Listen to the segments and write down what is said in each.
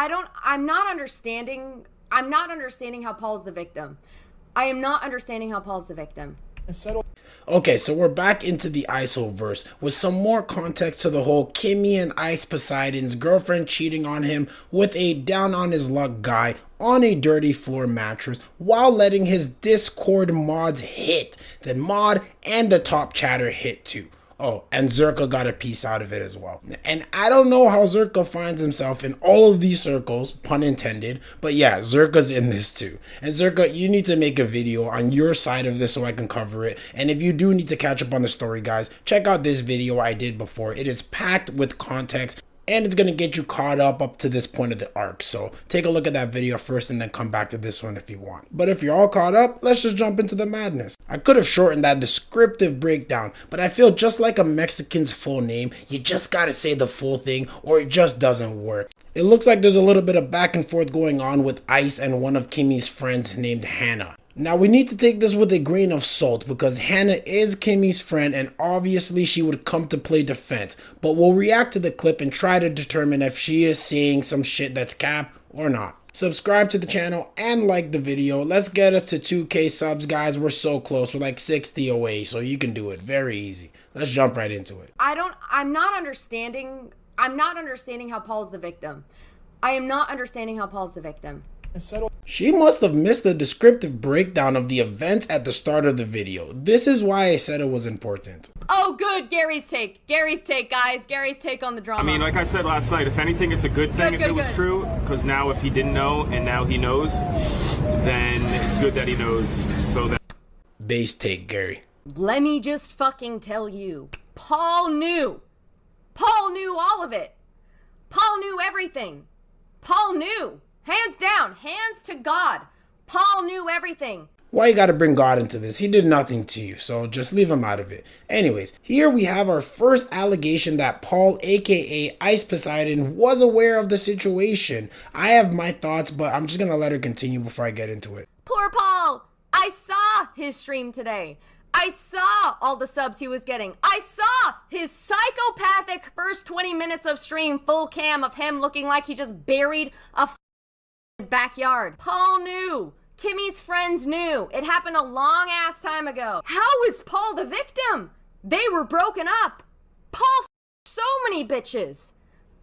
I'm not understanding how Paul's the victim. I am not understanding how Paul's the victim. Okay, so we're back into the ISO-verse with some more context to the whole Kimme and Ice Poseidon's girlfriend cheating on him with a down on his luck guy on a dirty floor mattress while letting his Discord mods hit. The mod and the top chatter hit too. Oh, and Zherka got a piece out of it as well. And I don't know how Zherka finds himself in all of these circles, pun intended, but yeah, Zherka's in this too. And Zherka, you need to make a video on your side of this so I can cover it. And if you do need to catch up on the story, guys, check out this video I did before. It is packed with context, and it's going to get you caught up to this point of the arc. So take a look at that video first and then come back to this one if you want. But if you're all caught up, let's just jump into the madness. I could have shortened that descriptive breakdown, but I feel just like a Mexican's full name, you just got to say the full thing or it just doesn't work. It looks like there's a little bit of back and forth going on with Ice and one of Kimme's friends named Hannah. Now we need to take this with a grain of salt because Hannah is Kimme's friend and obviously she would come to play defense, but we'll react to the clip and try to determine if she is saying some shit that's cap or not. Subscribe to the channel and like the video. Let's get us to 2K subs, guys. We're so close. We're like 60 away, so you can do it very easy. Let's jump right into it. I'm not understanding how Paul's the victim. I am not understanding how Paul's the victim. She must have missed the descriptive breakdown of the events at the start of the video. This is why I said it was important. Oh, good. Gary's take, guys. Gary's take on the drama. I mean, like I said last night, if anything, it's a good thing if it was true. Because now if he didn't know and now he knows, then it's good that he knows. So that... Base take, Gary. Let me just fucking tell you. Paul knew. Paul knew all of it. Paul knew everything. Paul knew. Hands down, hands to God. Paul knew everything. Why you gotta bring God into this? He did nothing to you, so just leave him out of it. Anyways, here we have our first allegation that Paul, aka Ice Poseidon, was aware of the situation. I have my thoughts, but I'm just gonna let her continue before I get into it. Poor Paul. I saw his stream today. I saw all the subs he was getting. I saw his psychopathic first 20 minutes of stream full cam of him looking like he just buried a his backyard. Paul knew. Kimme's friends knew. It happened a long ass time ago. How is Paul the victim? They were broken up. Paul so many bitches.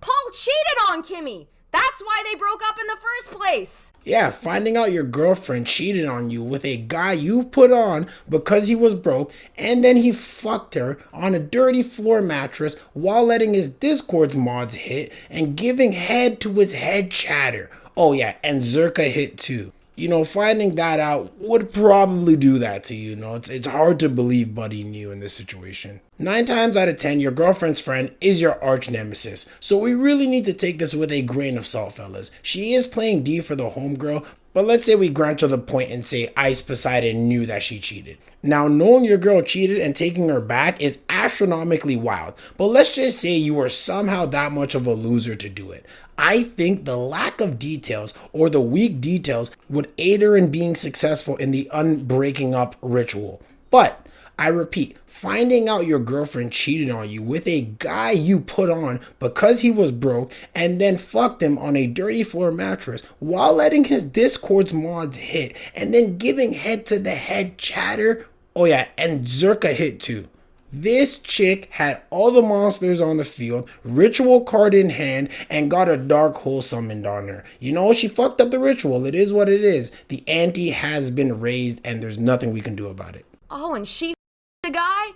Paul cheated on Kimme. That's why they broke up in the first place. Yeah, finding out your girlfriend cheated on you with a guy you put on because he was broke, and then he fucked her on a dirty floor mattress while letting his Discord's mods hit and giving head to his head chatter. Oh yeah, and Zherka hit too. You know, finding that out would probably do that to you. You know, it's hard to believe Buddy knew in this situation. 9 times out of 10, your girlfriend's friend is your arch nemesis. So we really need to take this with a grain of salt, fellas. She is playing D for the homegirl, but let's say we grant her the point and say Ice Poseidon knew that she cheated. Now, knowing your girl cheated and taking her back is astronomically wild, but let's just say you were somehow that much of a loser to do it. I think the lack of details or the weak details would aid her in being successful in the unbreaking up ritual. But I repeat, finding out your girlfriend cheated on you with a guy you put on because he was broke and then fucked him on a dirty floor mattress while letting his Discord's mods hit and then giving head to the head chatter. Oh yeah, and Zherka hit too. This chick had all the monsters on the field, ritual card in hand, and got a dark hole summoned on her. You know, she fucked up the ritual. It is what it is. The ante has been raised and there's nothing we can do about it. Oh, and she the guy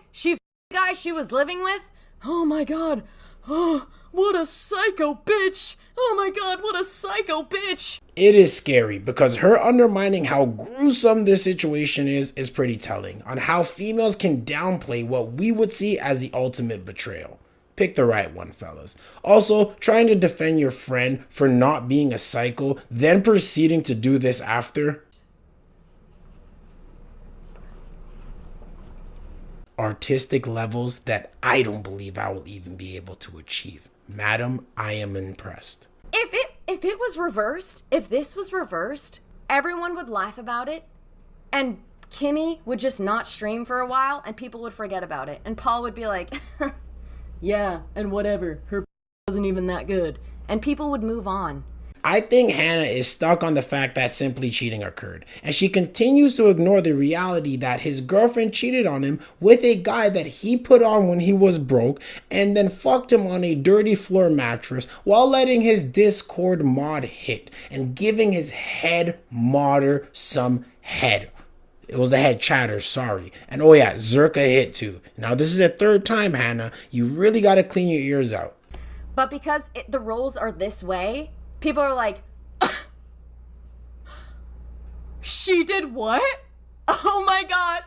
she was living with? Oh my god. Oh, what a psycho bitch. Oh my god, what a psycho bitch. It is scary because her undermining how gruesome this situation is pretty telling on how females can downplay what we would see as the ultimate betrayal. Pick the right one, fellas. Also, trying to defend your friend for not being a psycho, then proceeding to do this after. Artistic levels that I don't believe I will even be able to achieve. Madam, I am impressed. If it was reversed, if this was reversed, everyone would laugh about it, and Kimme would just not stream for a while, and people would forget about it, and Paul would be like, yeah, and whatever, her wasn't even that good, and people would move on. I think Hannah is stuck on the fact that simply cheating occurred, and she continues to ignore the reality that his girlfriend cheated on him with a guy that he put on when he was broke and then fucked him on a dirty floor mattress while letting his Discord mod hit and giving his head modder some head. It was the head chatter, sorry. And oh yeah, Zerka hit too. Now this is a third time, Hannah. You really gotta clean your ears out. But because the roles are this way, people are like, she did what? Oh my god.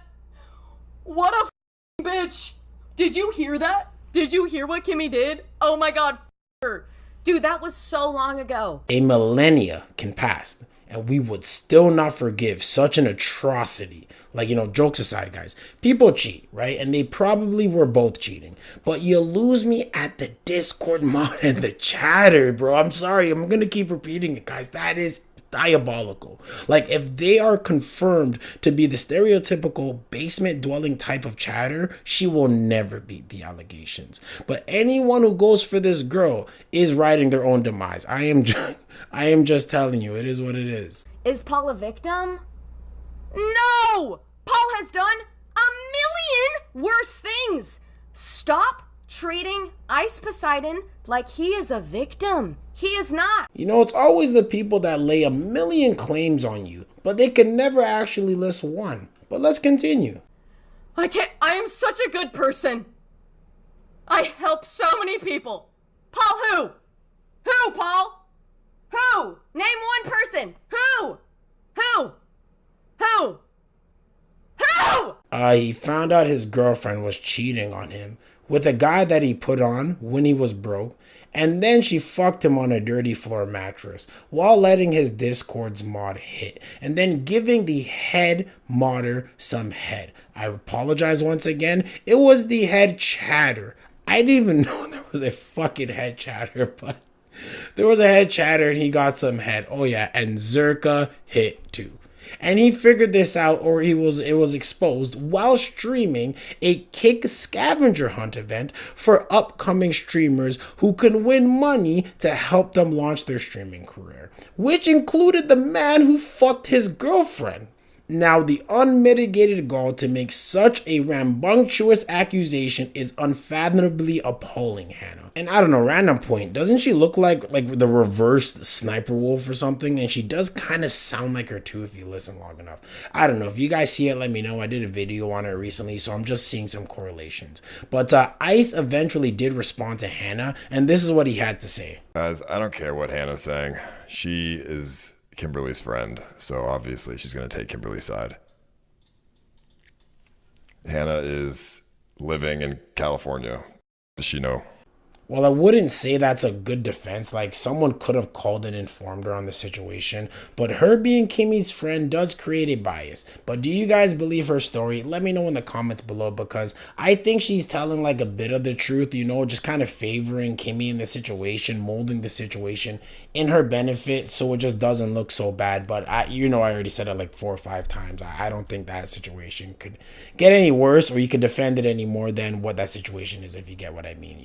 What a bitch. Did you hear that? Did you hear what Kimme did? Oh my god, her. Dude, that was so long ago. A millennia can pass, and we would still not forgive such an atrocity. Like, jokes aside, guys, people cheat, right? And they probably were both cheating. But you lose me at the Discord mod and the chatter, bro. I'm sorry. I'm going to keep repeating it, guys. That is diabolical. Like, if they are confirmed to be the stereotypical basement dwelling type of chatter, she will never beat the allegations. But anyone who goes for this girl is writing their own demise. I am just telling you, it is what it is. Is Paul a victim? No! Paul has done a million worse things. Stop treating Ice Poseidon like he is a victim. He is not. It's always the people that lay a million claims on you, but they can never actually list one. But let's continue. I am such a good person. I help so many people. Paul who? Who, Paul? Who? Name one person. Who? Who? Who? Who? He found out his girlfriend was cheating on him with a guy that he put on when he was broke, and then she fucked him on a dirty floor mattress while letting his Discord's mod hit, and then giving the head modder some head. I apologize once again. It was the head chatter. I didn't even know there was a fucking head chatter, but there was a head chatter and he got some head. Oh yeah, and Zerka hit too. And he figured this out, or it was exposed while streaming a Kick scavenger hunt event for upcoming streamers who can win money to help them launch their streaming career, which included the man who fucked his girlfriend. Now, the unmitigated gall to make such a rambunctious accusation is unfathomably appalling, Hannah. And I don't know, random point, doesn't she look like the reversed Sniper Wolf or something? And she does kind of sound like her too if you listen long enough. I don't know, if you guys see it, let me know. I did a video on it recently, so I'm just seeing some correlations. But Ice eventually did respond to Hannah, and this is what he had to say. Guys, I don't care what Hannah's saying. She is Kimberly's friend, so obviously she's going to take Kimberly's side. Hannah is living in California. Does she know? Well, I wouldn't say that's a good defense. Like, someone could have called and informed her on the situation, but her being Kimme's friend does create a bias. But do you guys believe her story? Let me know in the comments below, because I think she's telling like a bit of the truth, just kind of favoring Kimme in the situation, molding the situation in her benefit so it just doesn't look so bad. But I already said it like 4 or 5 times. I don't think that situation could get any worse, or you could defend it any more than what that situation is, if you get what I mean.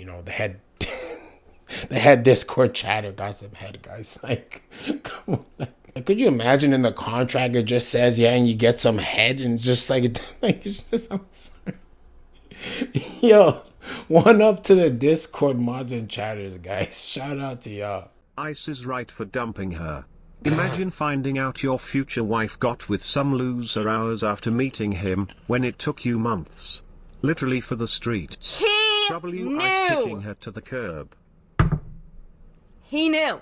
The head Discord chatter got some head, guys. Like, come on. Like, could you imagine in the contract it just says, yeah, and you get some head, and it's just like it's just, I'm sorry. Yo, one up to the Discord mods and chatters, guys. Shout out to y'all. Ice is right for dumping her. Imagine finding out your future wife got with some loser hours after meeting him, when it took you months. Literally for the streets. Knew. Ice kicking her to the curb. He knew.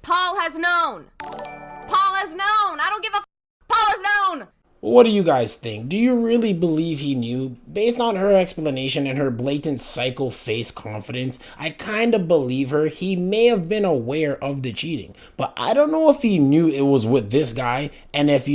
Paul has known. Paul has known. I don't give a f. Paul has known. What do you guys think? Do you really believe he knew? Based on her explanation and her blatant psycho face confidence, I kind of believe her. He may have been aware of the cheating, but I don't know if he knew it was with this guy, and if,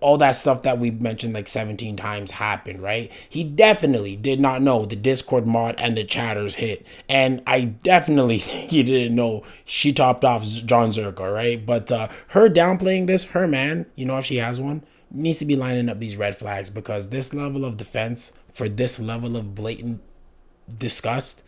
all that stuff that we mentioned like 17 times happened, right? He definitely did not know the Discord mod and the chatters hit, and I definitely think he didn't know she topped off John Zerka, right? But her downplaying this, her man, if she has one, needs to be lining up these red flags, because this level of defense for this level of blatant disgust,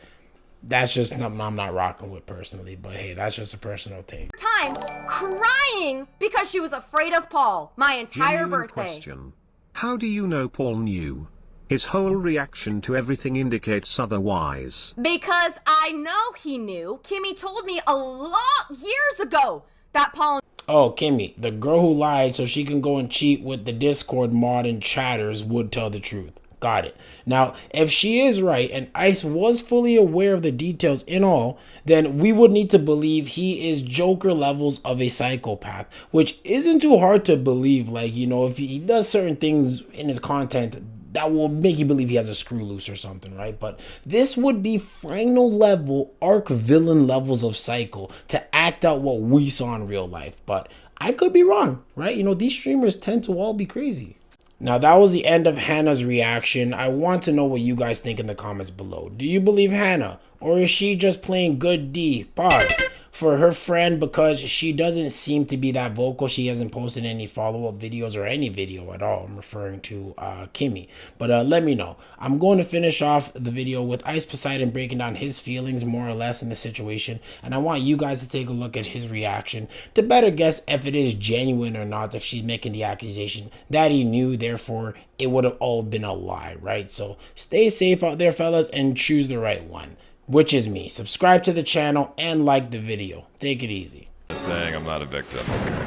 that's just something I'm not rocking with personally. But hey, that's just a personal take. Time crying because she was afraid of Paul my entire Genuine birthday. question. How do you know Paul knew? His whole reaction to everything indicates otherwise. Because I know he knew. Kimme told me a lot years ago that Paul. Oh, Kimme, the girl who lied so she can go and cheat with the Discord mod and chatters would tell the truth. Got it. Now, if she is right and Ice was fully aware of the details in all, then we would need to believe he is Joker levels of a psychopath, which isn't too hard to believe. Like, you know, if he does certain things in his content that will make you believe he has a screw loose or something, right? But this would be final level arc villain levels of psycho to act out what we saw in real life. But I could be wrong, right? You know, these streamers tend to all be crazy. Now, that was the end of Hannah's reaction. I want to know what you guys think in the comments below. Do you believe Hannah? Or is she just playing good D, pause, for her friend because she doesn't seem to be that vocal? She hasn't posted any follow-up videos or any video at all. I'm referring to Kimme. But let me know. I'm going to finish off the video with Ice Poseidon breaking down his feelings more or less in the situation. And I want you guys to take a look at his reaction to better guess if it is genuine or not, if she's making the accusation that he knew, therefore it would have all been a lie, right? So stay safe out there, fellas, and choose the right one, which is me. Subscribe to the channel and like the video. Take it easy. Saying I'm not a victim. Okay.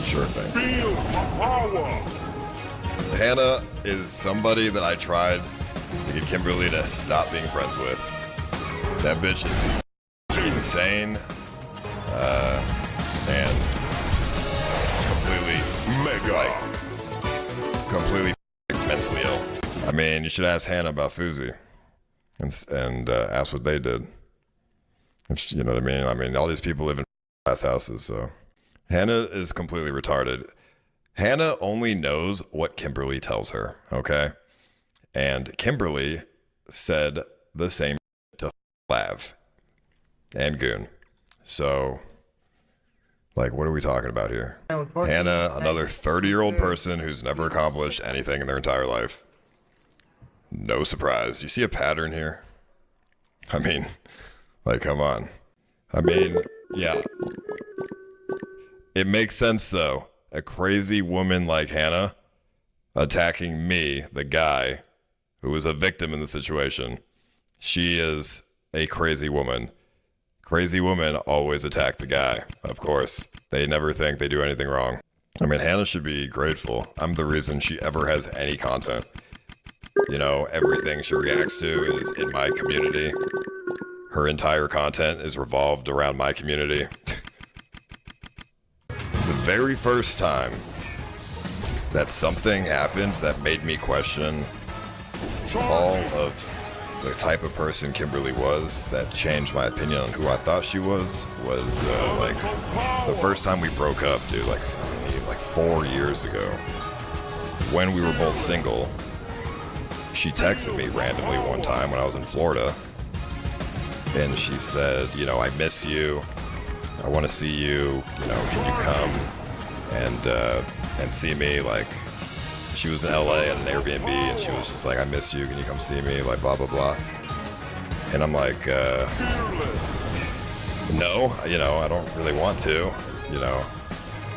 Sure thing. Feel the power. Hannah is somebody that I tried to get Kimberly to stop being friends with. That bitch is insane. And completely mentally ill. I mean, you should ask Hannah about Fuzi and ask what they did. You know what I mean? I mean, all these people live in ass houses, so. Hannah is completely retarded. Hannah only knows what Kimberly tells her, okay? And Kimberly said the same to Lav and Goon. So, like, what are we talking about here? Hannah, another 30-year-old person who's never accomplished anything in their entire life. No surprise. You see a pattern here? I mean, like, come on. I mean, yeah. It makes sense, though. A crazy woman like Hannah attacking me, the guy who was a victim in the situation. She is a crazy woman. Crazy women always attack the guy, of course. They never think they do anything wrong. I mean, Hannah should be grateful. I'm the reason she ever has any content. You know, everything she reacts to is in my community. Her entire content is revolved around my community. The very first time that something happened that made me question all of the type of person Kimberly was, that changed my opinion on who I thought she was like the first time we broke up, dude, like 4 years ago, when we were both single. She texted me randomly one time when I was in Florida, and she said, you know, I miss you, I want to see you, you know, can you come and see me? Like, she was in LA at an Airbnb, and she was just like, I miss you, can you come see me, like, blah blah blah. And I'm like, no, you know, I don't really want to, you know.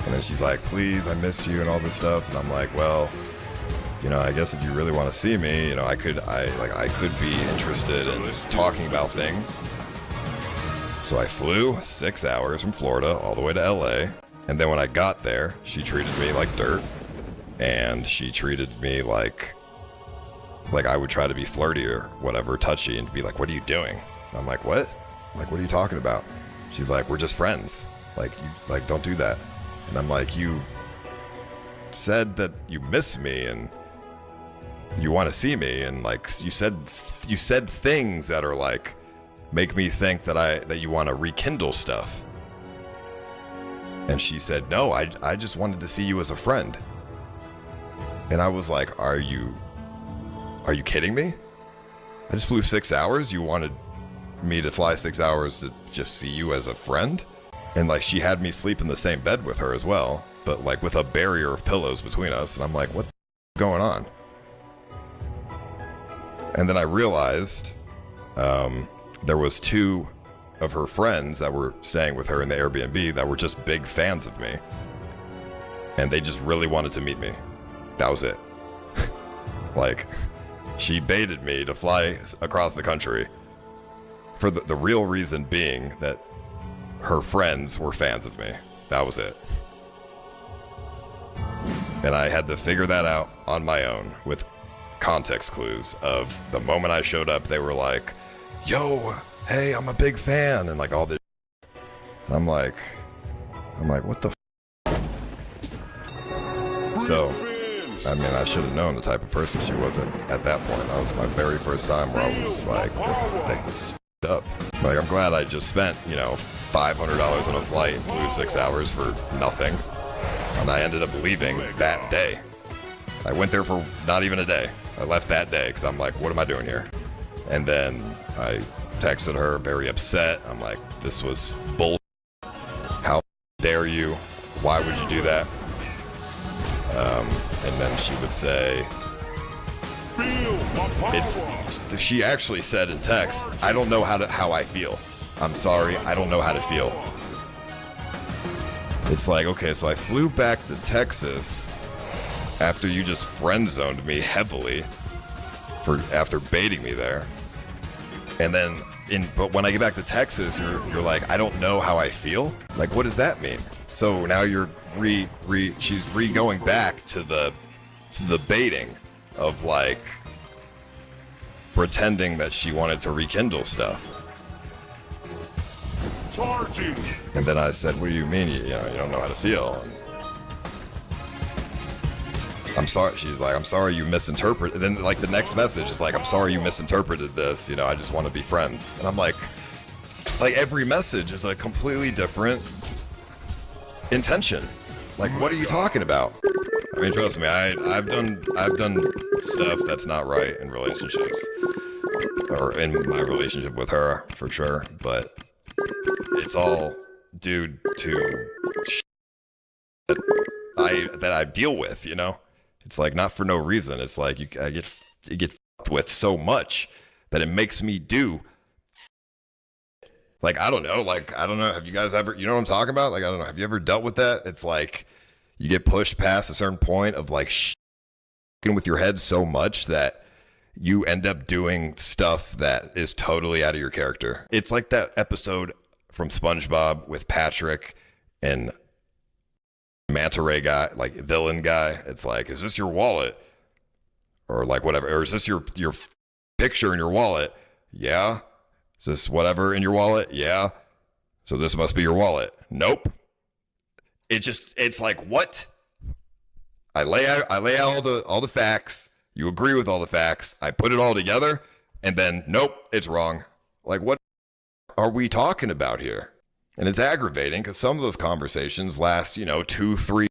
And then she's like, please, I miss you and all this stuff. And I'm like, well, you know, I guess if you really want to see me, you know, I could be interested in talking about things. So I flew 6 hours from Florida all the way to LA. And then when I got there, she treated me like dirt. And she treated me like I would try to be flirty or whatever, touchy, and be like, what are you doing? And I'm like, what? Like, what are you talking about? She's like, we're just friends. Like, don't do that. And I'm like, you said that you miss me and you want to see me, and like you said things that are like make me think that you want to rekindle stuff. And she said, no, I just wanted to see you as a friend. And I was like, are you kidding me? I just flew 6 hours. You wanted me to fly 6 hours to just see you as a friend? And like, she had me sleep in the same bed with her as well, but like with a barrier of pillows between us. And I'm like, what's going on? And then I realized there was 2 of her friends that were staying with her in the Airbnb that were just big fans of me. And they just really wanted to meet me. That was it. Like, she baited me to fly across the country for the real reason being that her friends were fans of me. That was it. And I had to figure that out on my own with context clues of the moment I showed up, they were like, yo, hey, I'm a big fan, and like all this. And I'm like, what the So, I mean, I should have known the type of person she was at that point. That was my very first time where I was like this is f***ed up. Like, I'm glad I just spent, $500 on a flight and flew 6 hours for nothing. And I ended up leaving that day. I went there for not even a day. I left that day because I'm like, what am I doing here? And then I texted her very upset. I'm like, this was bull. How dare you? Why would you do that? And then she would say, she actually said in text, I don't know how I feel. I'm sorry, I don't know how to feel. It's like, okay, so I flew back to Texas after you just friend zoned me heavily after baiting me there. And then but when I get back to Texas, you're like, I don't know how I feel? Like, what does that mean? So now you're she's going back to the baiting of like pretending that she wanted to rekindle stuff. Charging. And then I said, what do you mean? You don't know how to feel? And I'm sorry. She's like, I'm sorry you misinterpreted. And then like the next message is like, I'm sorry you misinterpreted this. I just want to be friends. And I'm like every message is a completely different intention. Like, what are you talking about? I mean, trust me, I've done stuff that's not right in relationships, or in my relationship with her for sure. But it's all due to that I deal with. It's like not for no reason. It's like you get fucked with so much that it makes me do. Like, I don't know. Have you guys ever, you know what I'm talking about? Like, I don't know. Have you ever dealt with that? It's like you get pushed past a certain point of like with your head so much that you end up doing stuff that is totally out of your character. It's like that episode from SpongeBob with Patrick and manta ray guy, like villain guy. It's like, is this your wallet? Or like whatever. Or is this your picture in your wallet? Yeah. Is this whatever in your wallet? Yeah. So this must be your wallet. Nope. It's like, what? I lay out all the facts. You agree with all the facts. I put it all together, and then nope, it's wrong. Like, what are we talking about here? And it's aggravating because some of those conversations last, 2, 3